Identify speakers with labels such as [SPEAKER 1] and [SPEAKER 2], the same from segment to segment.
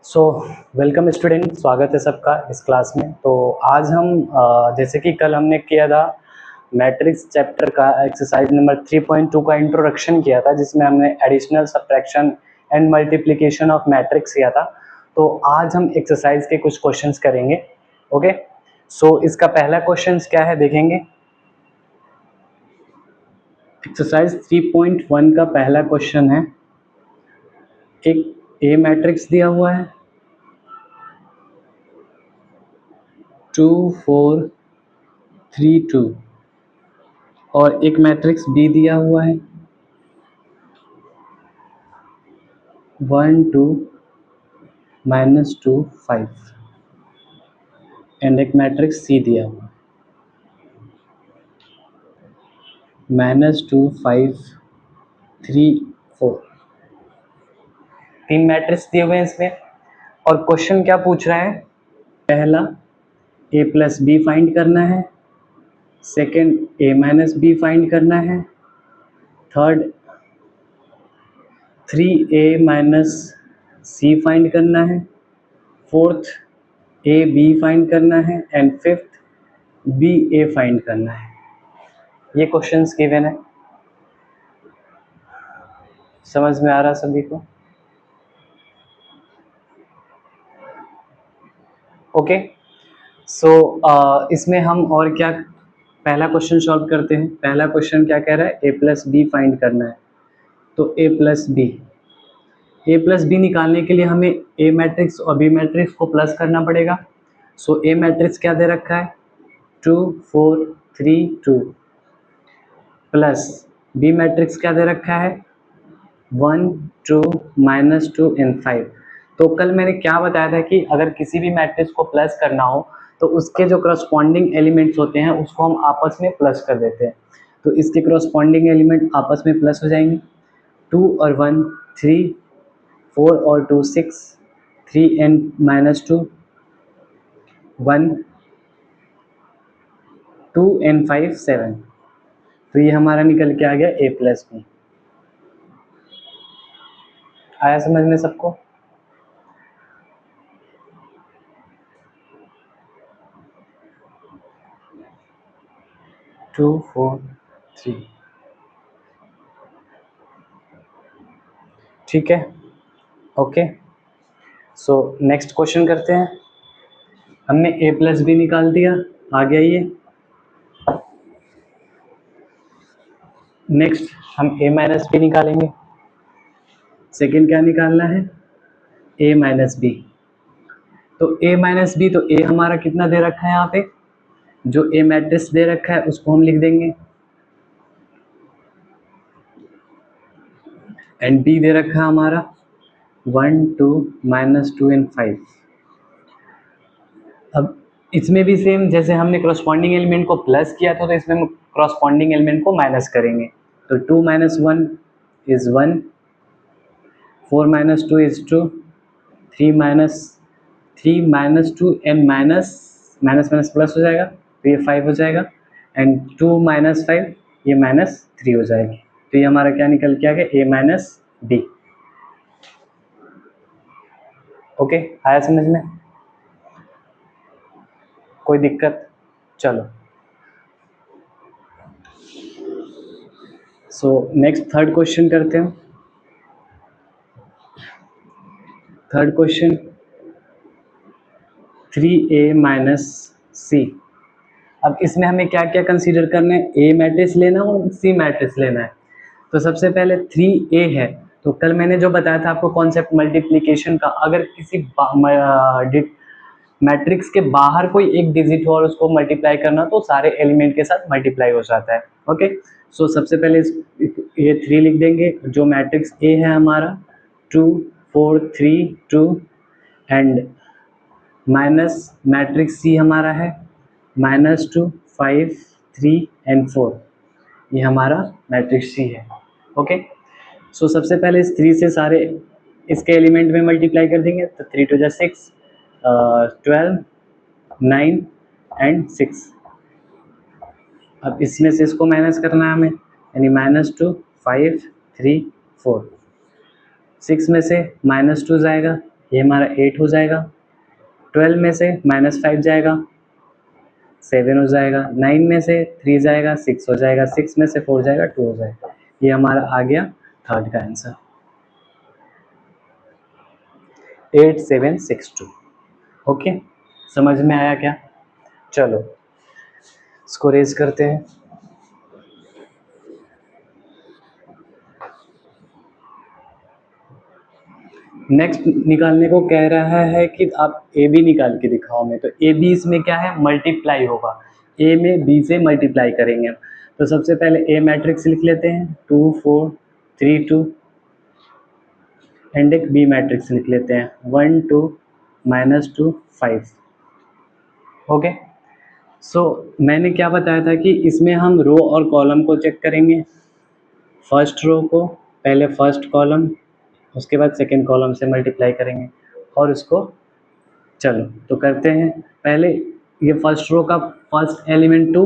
[SPEAKER 1] So welcome student, स्वागत है सबका इस क्लास में। तो आज हम जैसे कि कल हमने किया था मैट्रिक्स चैप्टर का एक्सरसाइज नंबर 3.2 का इंट्रोडक्शन किया था, जिसमें हमने additional, subtraction and multiplication of matrix किया था। तो आज हम एक्सरसाइज के कुछ क्वेश्चंस करेंगे। ओके, सो इसका पहला क्वेश्चन क्या है देखेंगे। एक्सरसाइज 3.1 का पहला क्वेश्चन है, एक ए मैट्रिक्स दिया हुआ है 2 4 3 2 और एक मैट्रिक्स बी दिया हुआ है 1 2 -2 5 एंड एक मैट्रिक्स सी दिया हुआ है -2 5 3 4। तीन मैट्रिक्स दिए हुए हैं इसमें, और क्वेश्चन क्या पूछ रहा है। पहला a प्लस बी फाइंड करना है, second a minus B find करना है, थर्ड 3a माइनस सी फाइंड करना है, फोर्थ ए बी फाइंड करना है and fifth B A find करना है। ये क्वेश्चंस गिवन है, समझ में आ रहा सभी को? ओके, सो इसमें हम और क्या पहला क्वेश्चन सॉल्व करते हैं। पहला क्वेश्चन क्या कह रहा है, ए प्लस बी फाइंड करना है। तो ए प्लस बी निकालने के लिए हमें ए मैट्रिक्स और बी मैट्रिक्स को प्लस करना पड़ेगा। सो ए मैट्रिक्स क्या दे रखा है 2 4 3 2 प्लस बी मैट्रिक्स क्या दे रखा है 1 2 -2 एंड 5। तो कल मैंने क्या बताया था कि अगर किसी भी मैट्रिक्स को प्लस करना हो तो उसके जो करस्पॉन्डिंग एलिमेंट्स होते हैं उसको हम आपस में प्लस कर देते हैं। तो इसके करस्पॉन्डिंग एलिमेंट आपस में प्लस हो जाएंगे। 2 और 1 3, 4 और 2 6, 3 एंड -2 1, 2 एंड 5 7। तो ये हमारा निकल के आ गया ए प्लस बी। आया समझ में सबको? टू 4 3, ठीक है। ओके, सो नेक्स्ट क्वेश्चन करते हैं। हमने a प्लस बी निकाल दिया, आ गया ये। नेक्स्ट हम a माइनस बी निकालेंगे। सेकेंड क्या निकालना है a माइनस बी। तो a माइनस बी, तो a हमारा कितना दे रखा है यहाँ पे, जो a मैट्रिक्स दे रखा है उसको हम लिख देंगे एंड b दे रखा है हमारा 1 2 -2 एंड 5। अब इसमें भी सेम, जैसे हमने करस्पॉन्डिंग एलिमेंट को प्लस किया था तो इसमें हम करस्पॉन्डिंग एलिमेंट को माइनस करेंगे। तो 2 - 1 is 1, 4 - 2 is 2, 3 -2 and minus minus plus हो जाएगा तो ये 5 हो जाएगा एंड 2 - 5 ये -3 हो जाएगी। तो ये हमारा क्या निकल के आ गया a माइनस बी। ओके, आया समझ में? कोई दिक्कत? चलो, सो नेक्स्ट थर्ड क्वेश्चन करते हैं। थर्ड क्वेश्चन 3a माइनस सी। अब इसमें हमें क्या क्या कंसीडर करना है, ए मैट्रिक्स लेना है और सी मैट्रिक्स लेना है। तो सबसे पहले 3a है, तो कल मैंने जो बताया था आपको कॉन्सेप्ट मल्टीप्लिकेशन का, अगर किसी मैट्रिक्स के बाहर कोई एक डिजिट हो और उसको मल्टीप्लाई करना तो सारे एलिमेंट के साथ मल्टीप्लाई हो जाता है। ओके, सो सबसे पहले ये 3 लिख देंगे। जो मैट्रिक्स ए है हमारा 2 4 3 2 एंड माइनस मैट्रिक्स सी हमारा है -2 5 3 एंड 4। ये हमारा मैट्रिक्स सी है। ओके, सो सबसे पहले इस 3 से सारे इसके एलिमेंट में मल्टीप्लाई कर देंगे। तो 3 2 जा 6, 12 9 एंड 6। अब इसमें से इसको माइनस करना है हमें, यानी -2 5 3 4। 6 में से -2 जाएगा ये हमारा 8 हो जाएगा। 12 में से -5 जाएगा, 7 हो जाएगा। 9 में से 3 जाएगा, 6 हो जाएगा। 6 में से 4 जाएगा, 2 हो जाएगा। ये हमारा आ गया थर्ड का आंसर, 8762। ओके, समझ में आया क्या? चलो इसको रेज करते हैं। नेक्स्ट निकालने को कह रहा है कि आप ए बी निकाल के दिखाओ हमें। तो ए बी इसमें क्या है, मल्टीप्लाई होगा। ए में बी से मल्टीप्लाई करेंगे हम। तो सबसे पहले ए मैट्रिक्स लिख लेते हैं, 2 4 3 2, एंड एक बी मैट्रिक्स लिख लेते हैं, 1 2 -2 5। ओके, सो मैंने क्या बताया था कि इसमें हम रो और कॉलम को चेक करेंगे। फर्स्ट रो को पहले फर्स्ट कॉलम, उसके बाद सेकेंड कॉलम से मल्टीप्लाई करेंगे और उसको, चलो तो करते हैं। पहले ये फर्स्ट रो का फर्स्ट एलिमेंट 2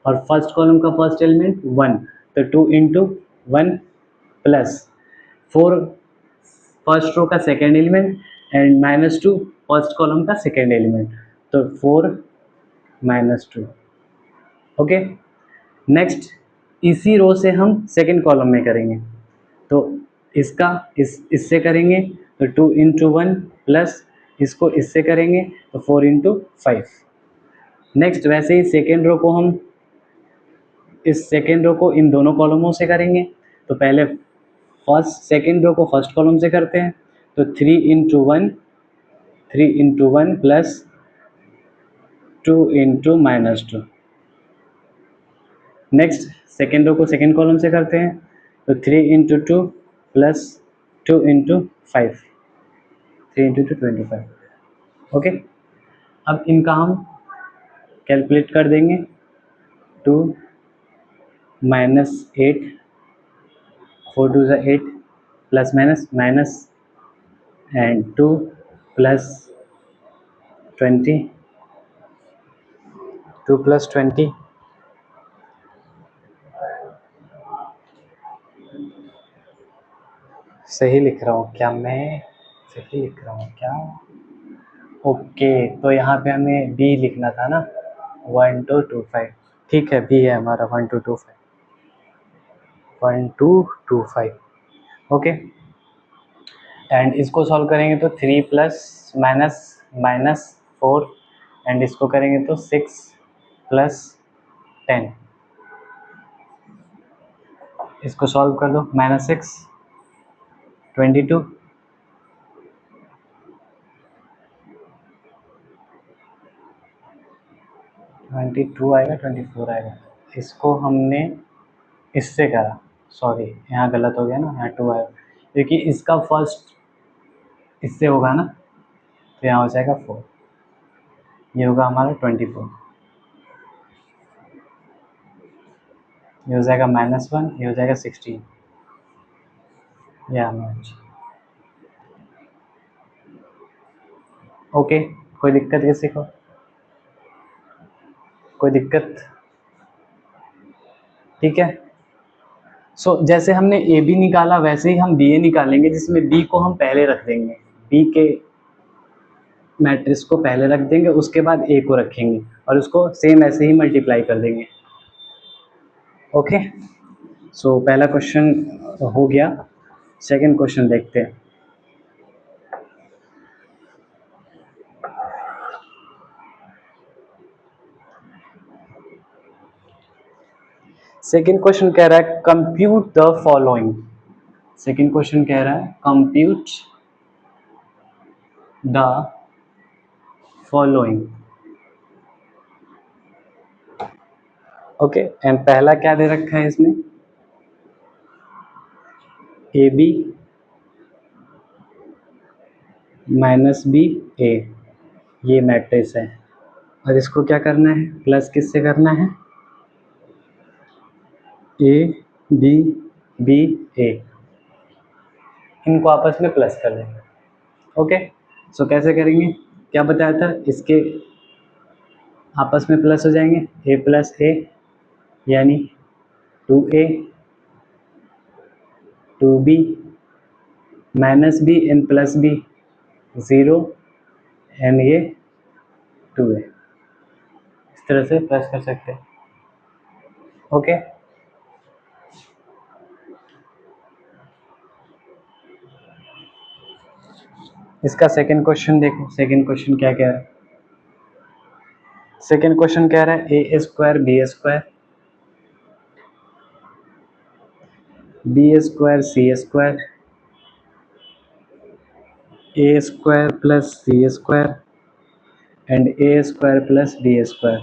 [SPEAKER 1] और फर्स्ट कॉलम का फर्स्ट एलिमेंट 1, तो 2 इंटू 1 प्लस 4 फर्स्ट रो का second element and -2 first column का सेकेंड एलिमेंट, तो 4 -2। ओके, नेक्स्ट इसी रो से हम सेकेंड कॉलम में करेंगे। तो इसका इससे करेंगे तो 2 इंटू 1 प्लस इसको इससे करेंगे तो 4 इंटू 5। नेक्स्ट वैसे ही सेकेंड रो को हम इस सेकेंड रो को इन दोनों कॉलमों से करेंगे। तो पहले फर्स्ट सेकेंड रो को फर्स्ट कॉलम से करते हैं, तो 3 into 1 plus 2 into -2। Next second row को सेकेंड कॉलम से करते हैं, तो 3 into 2 plus 2 into 5, 3 into 2 25। Okay, अब इनका हम कैलकुलेट कर देंगे। 2 -8, 4 2 8 plus minus and 2 plus 20, 2 plus 20, सही लिख रहा हूँ क्या मैं? सही लिख रहा हूँ क्या? ओके, तो यहाँ पे हमें बी लिखना था ना, 1 2 2 5। ठीक है, बी है हमारा 1 2 2 5, 1 2 2 5। ओके, एंड इसको सॉल्व करेंगे तो 3 प्लस -4 एंड इसको करेंगे तो 6 प्लस 10। इसको सॉल्व कर दो, -6 22, 22 आएगा, 24 आएगा। इसको हमने इससे करा, सॉरी यहाँ गलत हो गया ना, यहाँ 2 आएगा क्योंकि इसका फर्स्ट इससे होगा ना, तो यहाँ हो जाएगा 4। ये होगा हमारा 24, ये हो जाएगा -1, ये हो जाएगा 16। या ओके, कोई दिक्कत किसी को? कोई दिक्कत? ठीक है, सो जैसे हमने ए बी निकाला वैसे ही हम बी ए निकालेंगे, जिसमें बी को हम पहले रख देंगे, बी के मैट्रिक्स को पहले रख देंगे, उसके बाद ए को रखेंगे और उसको सेम ऐसे ही मल्टीप्लाई कर देंगे। ओके, सो पहला क्वेश्चन हो गया। सेकंड क्वेश्चन देखते हैं। सेकंड क्वेश्चन कह रहा है compute the following. Second question कह रहा है compute the following. Okay, and पहला क्या दे रखा है इसमें, ए बी -बी ए, ये मैट्रिक्स है और इसको क्या करना है, प्लस किससे करना है, ए बी बी ए, इनको आपस में प्लस कर देंगे। ओके, सो कैसे करेंगे, क्या बताया था, इसके आपस में प्लस हो जाएंगे, ए प्लस ए यानी 2a 2b -b and plus b 0 and ये 2a, इस तरह से प्लस कर सकते हैं। ओके, इसका सेकंड क्वेश्चन देखो, सेकंड क्वेश्चन क्या कह रहा है। सेकंड क्वेश्चन कह रहा है A square B square, B square C square, A square plus C square and A square plus B square.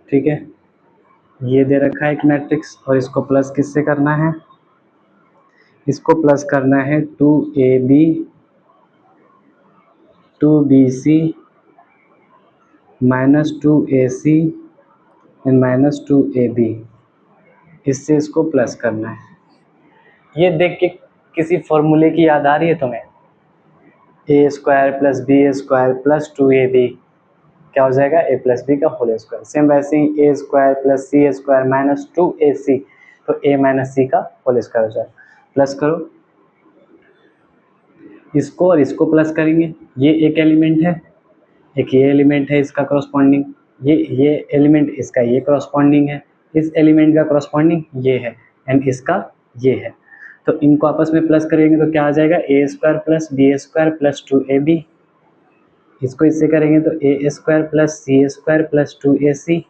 [SPEAKER 1] ठीक है, ये दे रखा है एक मैट्रिक्स, और इसको प्लस किससे करना है, इसको प्लस करना है 2ab 2bc minus 2ac and minus 2ab, इससे इसको प्लस करना है। ये देख के किसी फॉर्मूले की याद आ रही है तुम्हें, A square plus B square plus 2ab क्या हो जाएगा, ए प्लस बी का होल स्क्वायर। सेम वैसे ही A square plus C square minus 2ac, तो ए माइनस सी का होल स्क्वायर हो जाएगा। प्लस करो इसको और इसको प्लस करेंगे, ये एक एलिमेंट है, एक ये एलिमेंट है इसका करस्पॉन्डिंग, ये एलिमेंट इसका ये करस्पॉन्डिंग है, इस एलिमेंट का करस्पॉन्डिंग ये है एंड इसका ये है। तो इनको आपस में प्लस करेंगे तो क्या आ जाएगा, A square plus B square plus 2ab, इसको इससे करेंगे तो A square plus C square plus 2ac।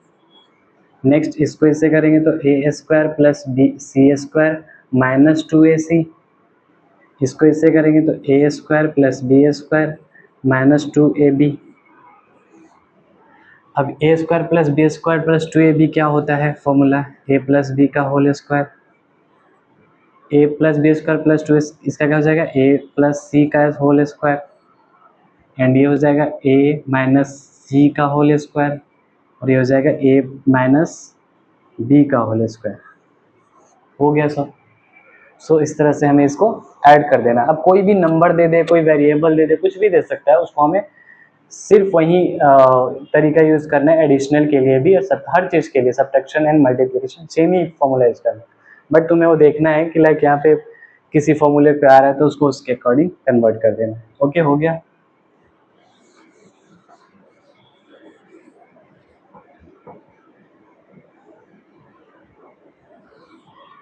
[SPEAKER 1] Next इसको इससे करेंगे तो A square plus B C square minus 2ac, इसको इससे करेंगे तो A square plus B square minus 2ab। अब A square plus B square plus 2ab क्या होता है फॉर्मूला, ए प्लस बी का whole square, A plus B square plus 2, इसका क्या हो जाएगा, ए प्लस सी का होल स्क्वायर एंड ये हो जाएगा ए माइनस सी का होल स्क्वायर, और ये हो जाएगा ए माइनस बी का होल स्क्वायर। हो गया सब। सो इस तरह से हमें इसको ऐड कर देना। अब कोई भी नंबर दे दे, कोई वेरिएबल दे दे, कुछ भी दे सकता है, उसको हमें सिर्फ वही तरीका यूज करना है एडिशनल के लिए भी, और सब हर चीज के लिए subtraction and multiplication same he formula use करना है। बट तुम्हें वो देखना है कि लाइक यहाँ पे किसी फॉर्मूले पे आ रहा है तो उसको उसके अकॉर्डिंग कन्वर्ट कर देना है। ओके, हो गया।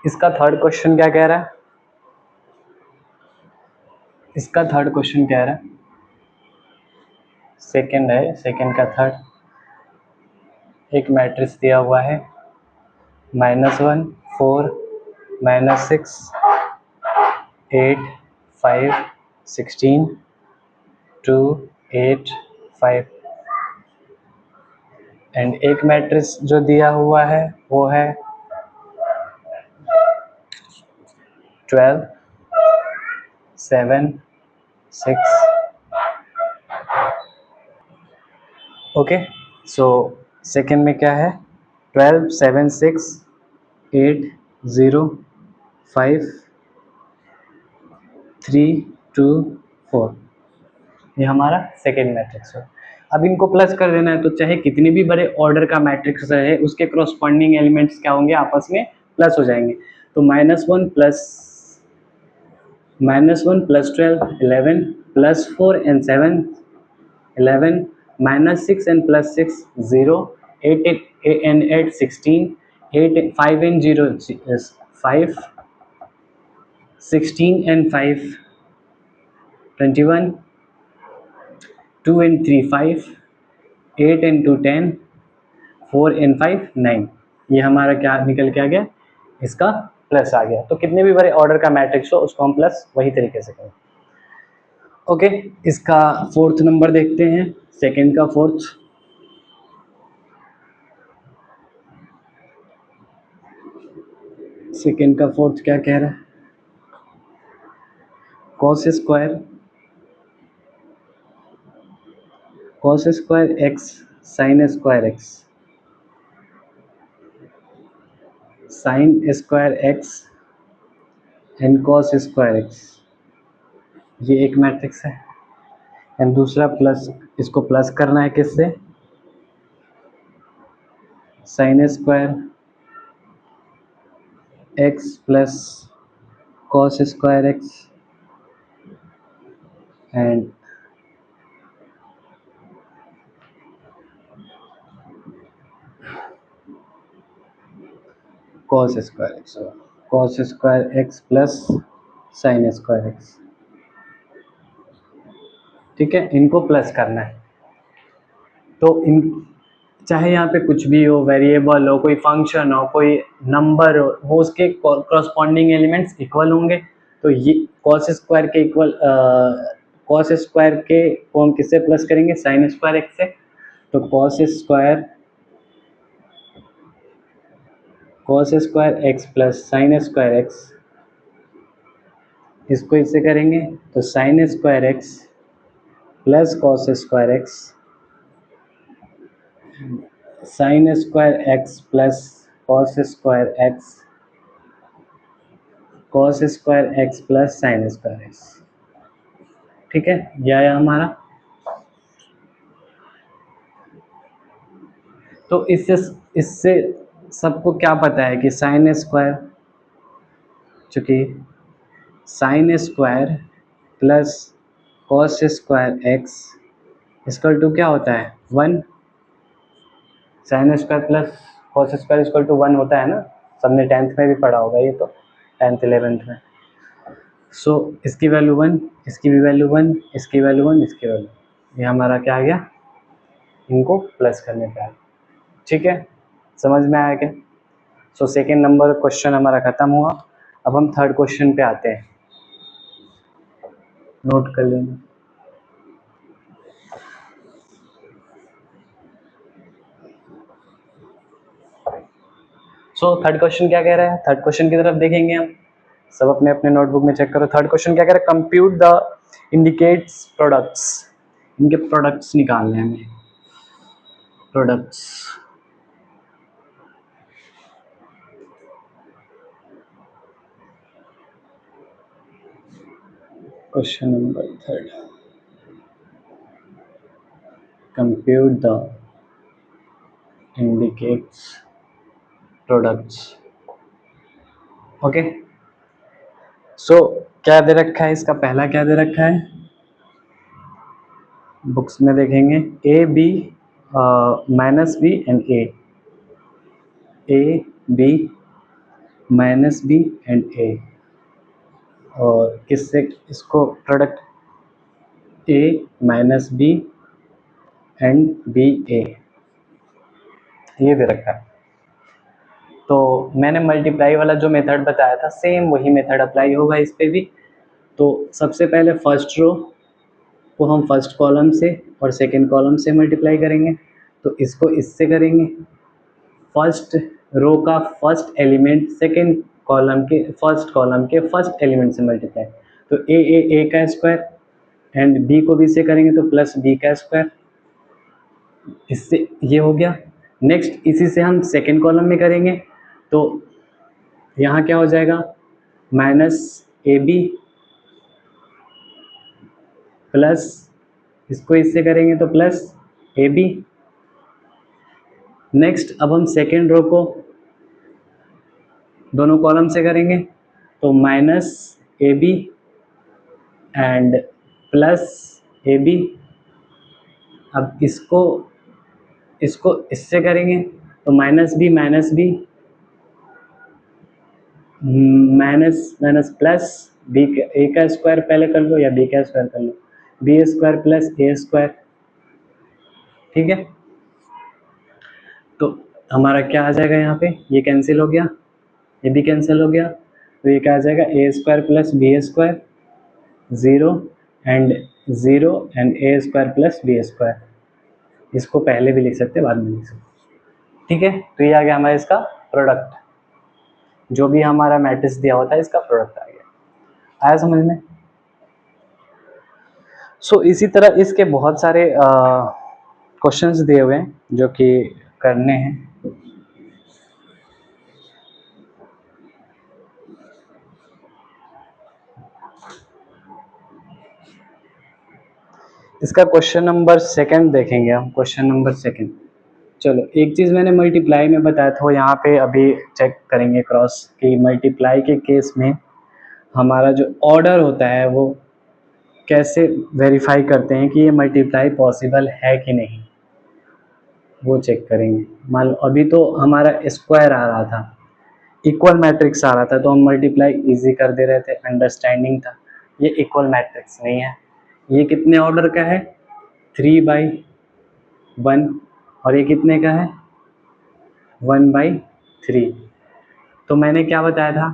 [SPEAKER 1] इसका थर्ड क्वेश्चन क्या कह रहा है, इसका थर्ड क्वेश्चन कह रहा है, सेकंड है, सेकंड का थर्ड, एक मैट्रिक्स दिया हुआ है -1 4 -6 8 5 16 2 8 5 एंड एक मैट्रिक्स जो दिया हुआ है वो है 12 7 6। ओके, सो सेकेंड में क्या है, 12 7 6 8 0 5 3 2 4, ये हमारा सेकेंड मैट्रिक्स है। अब इनको प्लस कर देना है, तो चाहे कितने भी बड़े ऑर्डर का मैट्रिक्स रहे, उसके करस्पॉन्डिंग एलिमेंट्स क्या होंगे, आपस में प्लस हो जाएंगे। तो -1 plus 12 11 plus 4 and 7 11 -6 and plus 6 0 8 and 8 16 8 5 and 0 5 16 and 5 21 2 and 3 5 8 and 2 10 4 and 5 9, ये हमारा क्या निकल के आ गया, इसका प्लस आ गया। तो कितने भी बड़े ऑर्डर का मैट्रिक्स हो उसको हम प्लस वही तरीके से करें। ओके, इसका फोर्थ नंबर देखते हैं, सेकंड का फोर्थ। सेकंड का फोर्थ क्या कह रहा है, cos square x sin square x, sin square x and cos square x, ये एक मैट्रिक्स है। एंड दूसरा प्लस, इसको प्लस करना है किससे, sin square x plus cos square x and cos square x, cos square x plus sine square x. ठीक है, इनको प्लस करना है। तो इन चाहे यहाँ पे कुछ भी हो, वेरिएबल हो, कोई फंक्शन हो, कोई नंबर हो, वो उसके कॉरस्पॉन्डिंग एलिमेंट्स इक्वल होंगे। तो ये कॉस स्क्वायर के इक्वल, कॉस स्क्वायर के को हम किससे प्लस करेंगे, साइन स्क्वायर एक्स से। तो cos square x plus sine square x, इसको इससे करेंगे तो sine square x plus cos square x, sine square x plus cos square x, cos square x plus sine square x. ठीक है, यह है हमारा। तो इससे इससे सबको क्या पता है कि साइन स्क्वायर, चूंकि sine square plus cos square x equal to क्या होता है, 1। Sine square plus cos square equal to 1 होता है ना, सबने 10th में भी पढ़ा होगा ये, तो 10th 11th में। सो इसकी वैल्यू 1, इसकी भी वैल्यू 1, इसकी वैल्यू 1, इसकी वैल्यू, ये हमारा क्या आ गया, इनको प्लस करने पे आया। ठीक है, समझ में आया क्या। सो सेकेंड नंबर क्वेश्चन हमारा खत्म हुआ। अब हम थर्ड क्वेश्चन पे आते हैं, नोट कर लेंगे। सो थर्ड क्वेश्चन क्या कह रहा है, थर्ड क्वेश्चन की तरफ देखेंगे हम। सब अपने अपने नोटबुक में चेक करो। थर्ड क्वेश्चन क्या कह रहा है, कंप्यूट द इंडिकेट्स प्रोडक्ट्स, इनके प्रोडक्ट्स निकालने हैं हमें, products. Question number third, compute the indicates products. Okay, so क्या दे रखा है, इसका पहला क्या दे रखा है, बुक्स में देखेंगे, A B minus B and A B minus B and A, और किससे इसको product A minus B and B A, ये दे रखा है। तो मैंने मल्टीप्लाई वाला जो मेथड बताया था, सेम वही मेथड अप्लाई होगा इस पे भी। तो सबसे पहले फर्स्ट रो को हम फर्स्ट कॉलम से और सेकंड कॉलम से मल्टीप्लाई करेंगे, तो इसको इससे करेंगे। फर्स्ट रो का फर्स्ट एलिमेंट सेकंड कॉलम के फर्स्ट एलिमेंट से मल्टीप्लाई, तो ए का स्क्वायर एंड बी को बी से करेंगे तो प्लस बी का स्क्वायर, इससे ये हो गया। नेक्स्ट इसी से हम सेकंड कॉलम में करेंगे, तो यहाँ क्या हो जाएगा, माइनस ए बी प्लस, इसको इससे करेंगे तो प्लस ए बी। नेक्स्ट अब हम सेकेंड रो को दोनों कॉलम से करेंगे, तो minus A B and plus A B. अब इसको इससे करेंगे तो minus B minus plus B, A का स्क्वायर पहले कर लो या बी का स्क्वायर कर लो, बी स्क्वायर प्लस ए स्क्वायर। ठीक है, तो हमारा क्या आ जाएगा, यहाँ पे ये कैंसिल हो गया, ये भी कैंसिल हो गया, तो ये क्या आ जाएगा, A square plus B square, zero and A square plus B square. इसको पहले भी लिख सकते, बाद में लिख सकते। ठीक है, तो ये आ गया हमारा इसका प्रोडक्ट, जो भी हमारा मैट्रिक्स दिया होता है इसका प्रोडक्ट आ गया। आया समझ में। सो इसी तरह इसके बहुत सारे क्वेश्चंस दिए हुए हैं जो कि करने हैं। इसका क्वेश्चन नंबर सेकंड देखेंगे हम, क्वेश्चन नंबर सेकंड। चलो, एक चीज़ मैंने मल्टीप्लाई में बताया था, यहाँ पे अभी चेक करेंगे क्रॉस कि मल्टीप्लाई के केस में हमारा जो ऑर्डर होता है वो कैसे वेरीफाई करते हैं कि ये मल्टीप्लाई पॉसिबल है कि नहीं, वो चेक करेंगे। मान लो अभी तो हमारा स्क्वायर आ रहा था, इक्वल मैट्रिक्स आ रहा था, तो हम मल्टीप्लाई इजी कर दे रहे थे, अंडरस्टैंडिंग था। ये इक्वल मैट्रिक्स नहीं है, ये कितने ऑर्डर का है, 3/1, और ये कितने का है, 1/3। तो मैंने क्या बताया था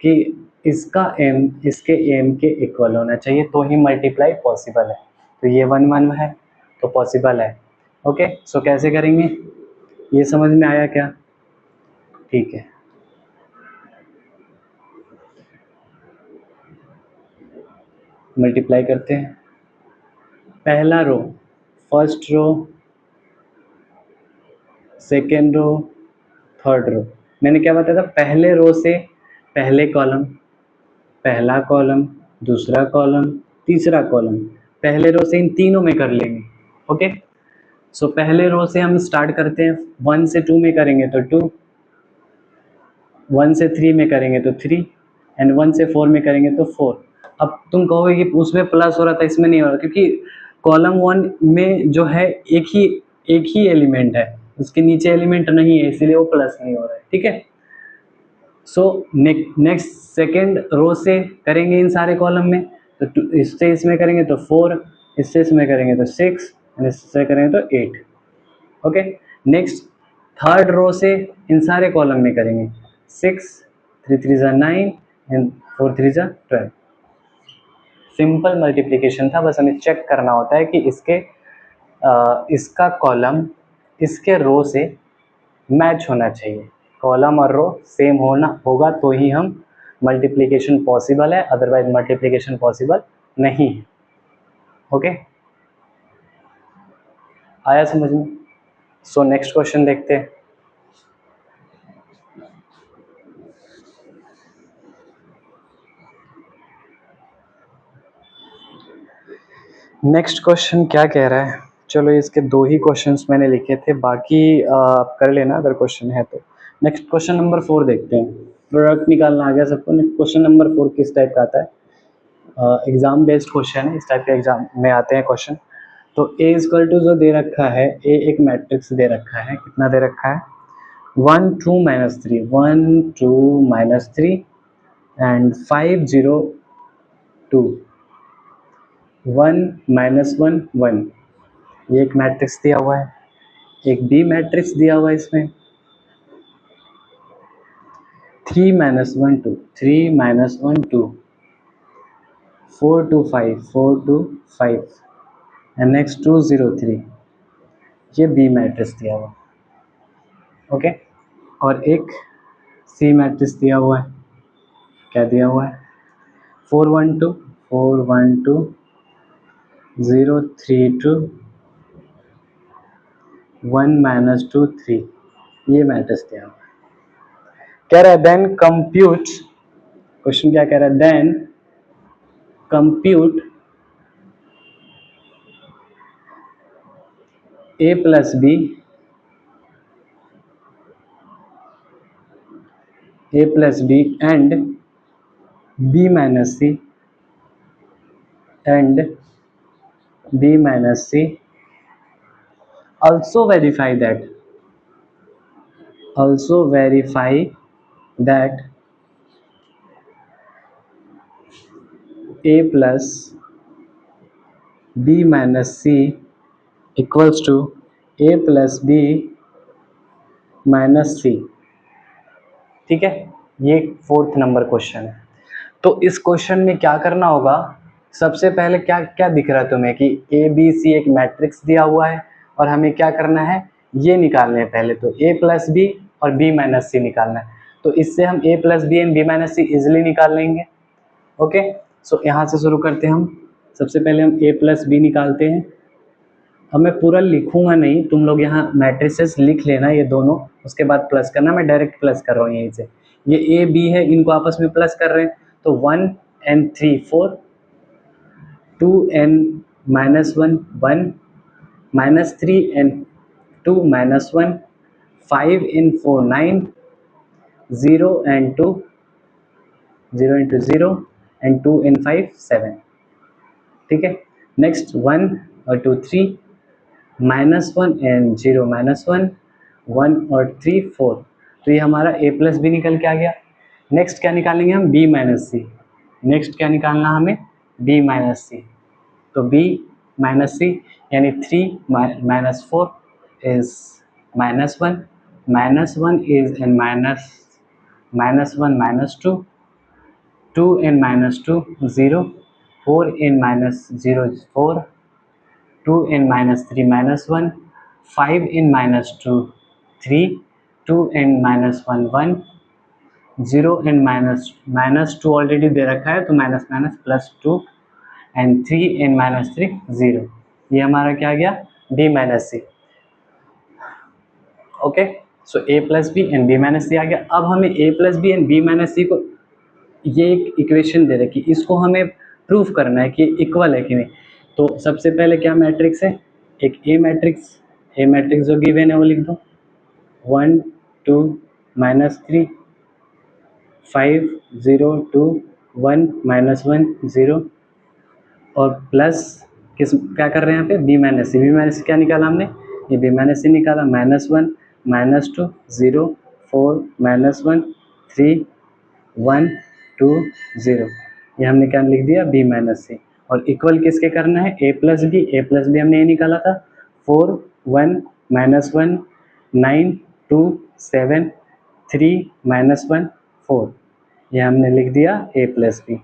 [SPEAKER 1] कि इसका m इसके m के इक्वल होना चाहिए तो ही मल्टीप्लाई पॉसिबल है। तो ये 1/1 है तो पॉसिबल है। ओके, सो कैसे करेंगे, ये समझ में आया क्या? ठीक है, मल्टीप्लाई करते हैं। पहला row, first row, second row, third row. मैंने क्या बताया था, पहले रो से पहले कॉलम, पहला कॉलम, दूसरा कॉलम, तीसरा कॉलम, पहले रो से इन तीनों में कर लेंगे। ओके, सो पहले रो से हम स्टार्ट करते हैं, 1 से 2 में करेंगे तो 2, 1 से 3 में करेंगे तो 3, एंड 1 से 4 में करेंगे तो 4। अब तुम कहोगे कि उसमें प्लस हो रहा था इसमें नहीं हो रहा, क्योंकि कॉलम 1 में जो है एक ही एलिमेंट है, उसके नीचे एलिमेंट नहीं है, इसीलिए वो प्लस नहीं हो रहा है। ठीक है, सो नेक्स्ट सेकेंड रो से करेंगे इन सारे कॉलम में, तो इससे इसमें करेंगे तो 4, इससे इसमें करेंगे तो 6, एंड इससे करेंगे तो 8। ओके, नेक्स्ट थर्ड रो से इन सारे कॉलम में करेंगे 6, 3 3 जा 9, एंड 4 3 जा 12। सिंपल मल्टीप्लिकेशन था, बस हमें चेक करना होता है कि इसका कॉलम इसके रो से मैच होना चाहिए, कॉलम और रो सेम होगा तो ही हम मल्टीप्लिकेशन पॉसिबल है, अदरवाइज मल्टीप्लिकेशन पॉसिबल नहीं है। ओके, आया समझ में? सो नेक्स्ट क्वेश्चन देखते हैं। नेक्स्ट क्वेश्चन क्या कह रहा है, चलो इसके 2 ही क्वेश्चंस मैंने लिखे थे, बाकी आप कर लेना अगर क्वेश्चन है तो। नेक्स्ट क्वेश्चन नंबर 4 देखते हैं। प्रोडक्ट निकालना आ गया सबको। नेक्स्ट क्वेश्चन नंबर 4 किस टाइप का आता है, एग्जाम बेस्ड क्वेश्चन है, इस टाइप के एग्जाम में आते हैं क्वेश्चन। तो a इक्वल टू जो दे रखा है, a एक मैट्रिक्स दे रखा है, कितना दे रखा है, 1 2 -3, 1 2 -3 एंड 5 0 2, 1 -1 1। ये एक मैट्रिक्स दिया हुआ है, एक बी मैट्रिक्स दिया हुआ है इसमें, 3 -1 2, 3 -1 2, 4 2 5, 4 2 5, एंड नेक्स्ट 2 0 3। ये बी मैट्रिक्स दिया हुआ, ओके। और एक सी मैट्रिक्स दिया हुआ है, क्या दिया हुआ है, 4 1 2, 4 1 2, 0 3 2, 1 -2 3। ये मैट्रिक्स दिया हुआ है। कह रहा है देन कंप्यूट, क्वेश्चन क्या कह रहा है, then compute a plus b, a plus b and b minus c and b minus c, also verify that a plus b minus c equals to a plus b minus c। ठीक है, ये 4th number question है। तो इस question में क्या करना होगा, सबसे पहले क्या क्या दिख रहा है तुम्हें कि ए बी सी एक मैट्रिक्स दिया हुआ है, और हमें क्या करना है, ये निकालने हैं पहले तो a प्लस बी और b माइनस सी निकालना है। तो इससे हम a plus B and b minus C easily निकाल लेंगे। ओके, सो यहाँ से शुरू करते हैं हम। सबसे पहले हम a प्लस बी निकालते हैं। अब मैं पूरा लिखूंगा नहीं, तुम लोग यहाँ मैट्रिसेस लिख लेना ये दोनों, उसके बाद प्लस करना। मैं डायरेक्ट प्लस कर रहा हूँ यहीं से, ये ए बी है, इनको आपस में प्लस कर रहे हैं, तो 1 and 3 4, 2 and -1 1, -3 and 2 -1, 5 and 4 9, 0 and 2 0 into 0 and 2 and 5 7। ठीक है। नेक्स्ट 1 और 2 3, -1 एंड 0 -1, 1 और 3 4। तो ये हमारा a प्लस बी निकल के आ गया। नेक्स्ट क्या निकालेंगे हम, b माइनस सी। नेक्स्ट क्या निकालना हमें, b माइनस सी। तो b माइनस सी यानी 3 minus 4 is -1, -1 is in -1 -2, 2 in -2 0, 4 in -0 is 4, 2 in -3 -1, 5 in -2 3, 2 in -1 1, 0 in -2 already दे रखा है तो minus minus plus 2 and 3 in -3 0। ये हमारा क्या आ गया, b minus C. Okay, so a plus B and b minus C आ गया। अब हमें a plus B and b minus C को, ये एक इक्वेशन दे रखी, इसको हमें प्रूफ करना है कि इक्वल है कि नहीं। तो सबसे पहले क्या मैट्रिक्स है, एक ए मैट्रिक्स जो गिवन है वो लिख दो, 1 2 -3 5 0 2 1 -1 0, और प्लस क्या कर रहे हैं यहाँ पे, बी माइनस सी। बी माइनस सी क्या निकाला हमने, ये बी माइनस सी निकाला, -1 -2 0 4 -1 3 1 2 0। ये हमने क्या लिख दिया, b माइनस सी। और इक्वल किसके करना है, a प्लस बी हमने ये निकाला था, 4 1 -1 9 2 7 3 -1 4। ये हमने लिख दिया a प्लस बी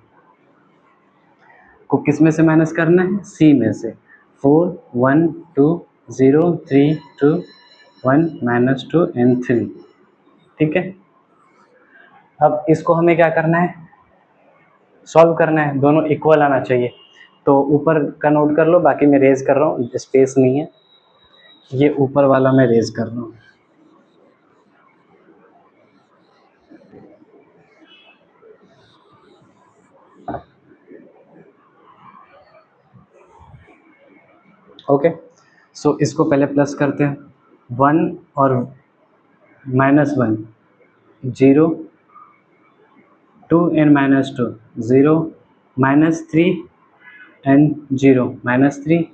[SPEAKER 1] को किस में से माइनस करना है, c में से। 4 1 2 0 3 2 1 -2 एंड 3। ठीक है, अब इसको हमें क्या करना है, सॉल्व करना है, दोनों इक्वल आना चाहिए। तो ऊपर का नोट कर लो, बाकी मैं रेज कर रहा हूँ, स्पेस नहीं है, ये ऊपर वाला मैं रेज कर रहा हूँ। ओके, सो इसको पहले प्लस करते हैं, 1 और -1 0, 2 एंड -2 0, -3 एंड 0 -3,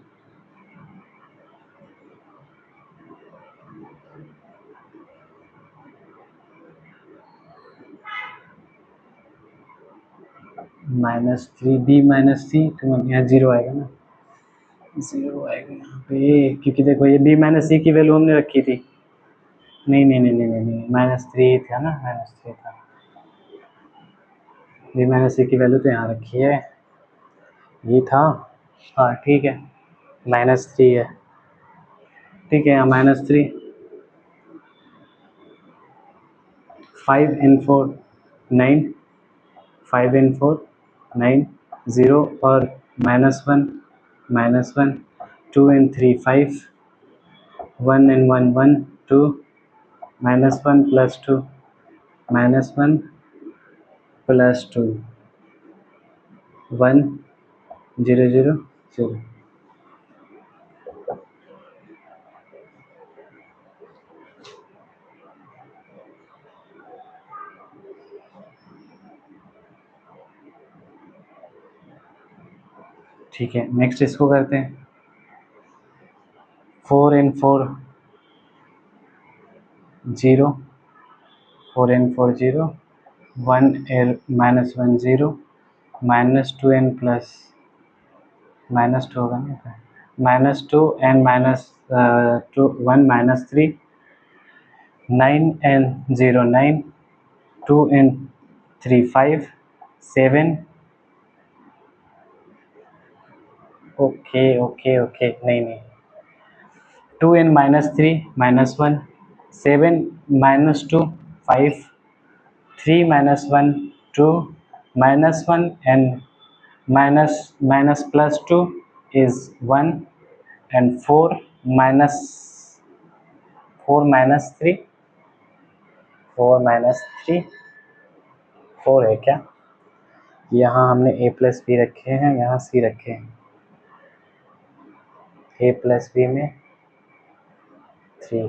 [SPEAKER 1] -3 b माइनस सी, तो यहाँ 0 आएगा ना, 0 आएगा यहाँ पे, क्योंकि देखो ये b माइनस सी की वैल्यू हमने रखी थी। नहीं नहीं नहीं नहीं नहीं नहीं, -3 था ना, -3 था, b माइनस सी की वैल्यू तो यहाँ रखी है, ये था। हाँ ठीक है, -3 है, ठीक है, यहाँ -3, 5 and 4 9, 5 and 4 9, 0 और -1 2 and 3 5, 1 and 1 1 2, -1 plus 2 -1 plus 2 1 0 0 0। ठीक है, नेक्स्ट इसको करते हैं, 4 and 4 0, 4 and 4 0, 1 -1 0, -2 and plus -2 होगा ना, -2 and -2 1 -3, 9 and 0 9, 2 and 3 5 7। Okay okay okay, नहीं नहीं, 2 and -3 -1, 7 -2 5, 3 -1 2, -1 and minus plus 2 is 1, and 4 minus 3, 4 minus 3 4 है क्या, यहाँ हमने a प्लस बी रखे हैं, यहाँ c रखे हैं, a प्लस बी में 3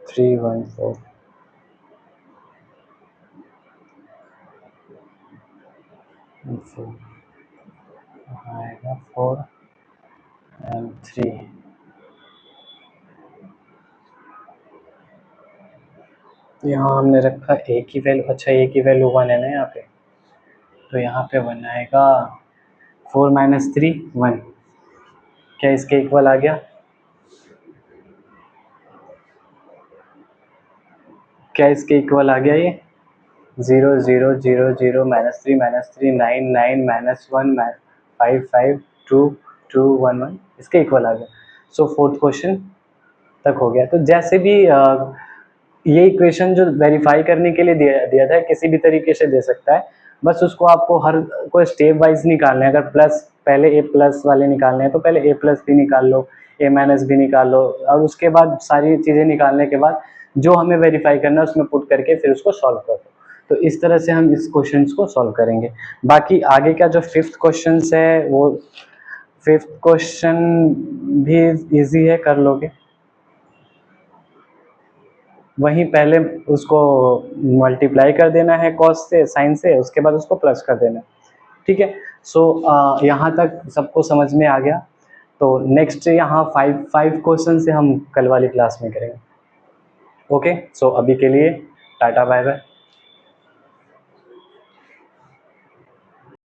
[SPEAKER 1] 3 1 4 4। 4 and 3। यहाँ हमने रखा ए की वैल्यू, अच्छा ए की वैल्यू 1 है ना यहाँ पे, तो यहाँ पे 1 आएगा। 4 - 3 1, क्या इसके इक्वल आ गया? क्या इसके इक्वल आ गया ये? 0 0 0 0 -3 -3 9 9 -1 5 5 2 2 1 1, इसके इक्वल आ गया। सो फोर्थ क्वेश्चन तक हो गया। तो जैसे भी ये इक्वेशन जो वेरीफाई करने के लिए दिया था, किसी भी तरीके से दे सकता है, बस उसको आपको हर कोई स्टेप वाइज निकालना है। अगर प्लस पहले ए प्लस वाले निकालने हैं तो पहले ए प्लस भी निकाल लो, ए माइनस भी निकाल लो, और उसके बाद सारी चीज़ें निकालने के बाद जो हमें वेरीफाई करना है उसमें पुट करके फिर उसको सॉल्व कर दो। तो इस तरह से हम इस क्वेश्चन को सॉल्व करेंगे। बाकी आगे का जो फिफ्थ क्वेश्चन है, वो फिफ्थ क्वेश्चन भी इजी है, कर लोगे। वहीं पहले उसको मल्टीप्लाई कर देना है कॉस से, साइन से, उसके बाद उसको प्लस कर देना है। ठीक है। सो यहाँ तक सबको समझ में आ गया। तो नेक्स्ट यहाँ 5 क्वेश्चन से हम कल वाली क्लास में करेंगे। ओके, सो अभी के लिए टाटा बाय बाय।